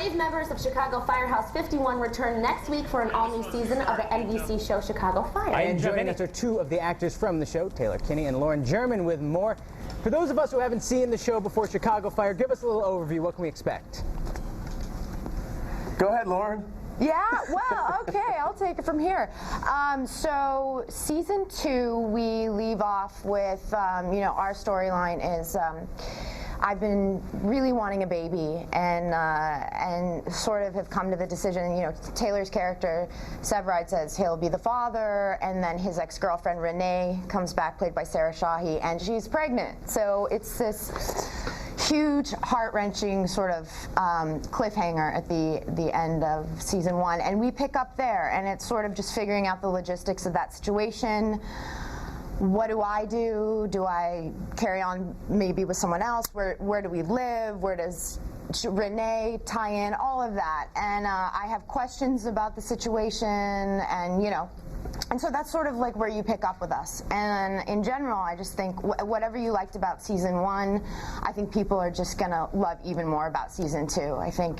brave members of Chicago Firehouse 51 return next week for an all-new season of the NBC show Chicago Fire. And joining us are two of the actors from the show, Taylor Kinney and Lauren German, with more. For those of us who haven't seen the show before, Chicago Fire, give us a little overview. What can we expect? Go ahead, Lauren. Yeah, well, okay, I'll take it from here. So season 2, we leave off with, our storyline is I've been really wanting a baby, and sort of have come to the decision. Taylor's character Severide says he'll be the father, and then his ex-girlfriend Renee comes back, played by Sarah Shahi, and she's pregnant. So it's this huge, heart-wrenching sort of cliffhanger at the end of season 1, and we pick up there, and it's sort of just figuring out the logistics of that situation. What do I do? Do I carry on maybe with someone else? Where do we live? Where does Renee tie in? All of that, and I have questions about the situation, and so that's sort of like where you pick up with us. And in general, I just think whatever you liked about season 1, I think people are just gonna love even more about season 2. I think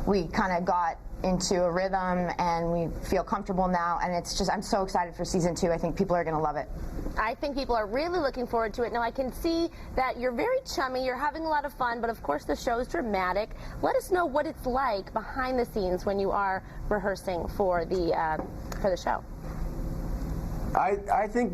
we kind of got into a rhythm and we feel comfortable now, and it's just, I'm so excited for season 2. I think people are gonna love it. I think people are really looking forward to it. Now, I can see that you're very chummy, you're having a lot of fun, but of course the show is dramatic. Let us know what it's like behind the scenes when you are rehearsing for the show. I think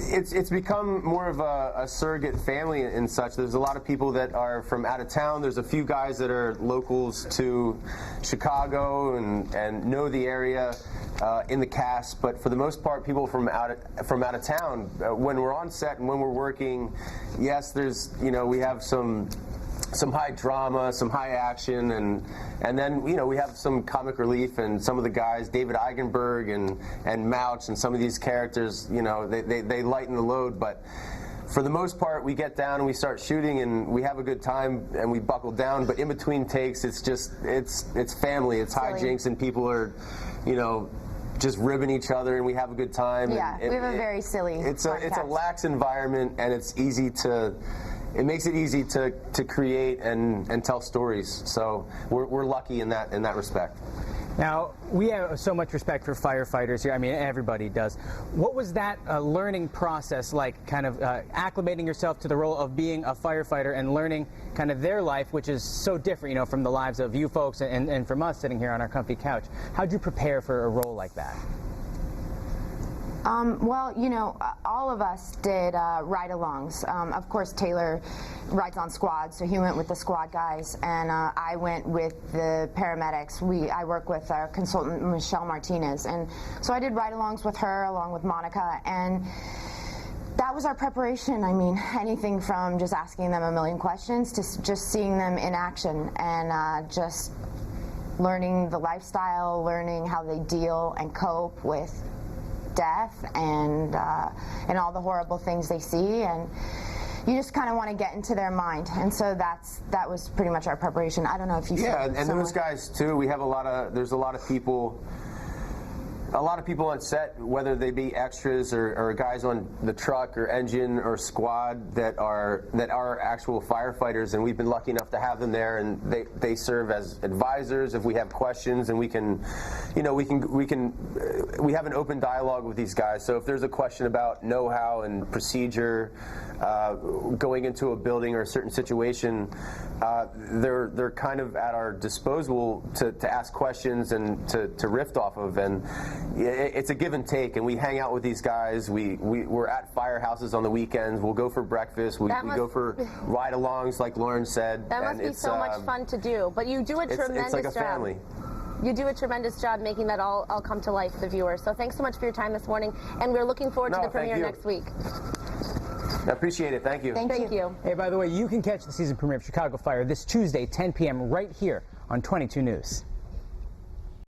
it's become more of a surrogate family and such. There's a lot of people that are from out of town. There's a few guys that are locals to Chicago and know the area in the cast, but for the most part, people from out of town. When we're on set and when we're working, yes, there's we have some high drama, some high action, and then we have some comic relief, and some of the guys, David Eigenberg and Mouch, and some of these characters, they lighten the load. But for the most part, we get down and we start shooting, and we have a good time, and we buckle down. But in between takes, it's family, it's hijinks, and people are, just ribbing each other, and we have a good time. Yeah, we have a very silly. It's a lax environment, and it's easy to. It makes it easy to create and tell stories. So we're lucky in that respect. Now, we have so much respect for firefighters here. I mean, everybody does. What was that learning process like, kind of acclimating yourself to the role of being a firefighter and learning kind of their life, which is so different, from the lives of you folks and from us sitting here on our comfy couch? How'd you prepare for a role like that? Well, all of us did ride-alongs. Of course, Taylor rides on squad, so he went with the squad guys, and I went with the paramedics. I work with our consultant, Michelle Martinez, and so I did ride-alongs with her along with Monica, and that was our preparation. I mean, anything from just asking them a million questions to just seeing them in action, and just learning the lifestyle, learning how they deal and cope with death and all the horrible things they see, and you just kind of want to get into their mind, and so that was pretty much our preparation. I don't know if you and those guys too. We have there's a lot of people on set, whether they be extras or guys on the truck or engine or squad that are actual firefighters, and we've been lucky enough to have them there, and they serve as advisors if we have questions, and we have an open dialogue with these guys. So if there's a question about know-how and procedure going into a building or a certain situation, they're kind of at our disposal to ask questions and to riff off of, and it's a give and take, and we hang out with these guys. We're at firehouses on the weekends. We'll go for breakfast. We go for ride-alongs, like Lauren said. That must be so much fun to do. But you do a tremendous job. It's like a family. You do a tremendous job making that all come to life for the viewers. So thanks so much for your time this morning, and we're looking forward to the premiere next week. I appreciate it. Thank you. Thank you. Hey, by the way, you can catch the season premiere of Chicago Fire this Tuesday, 10 p.m. right here on 22 News.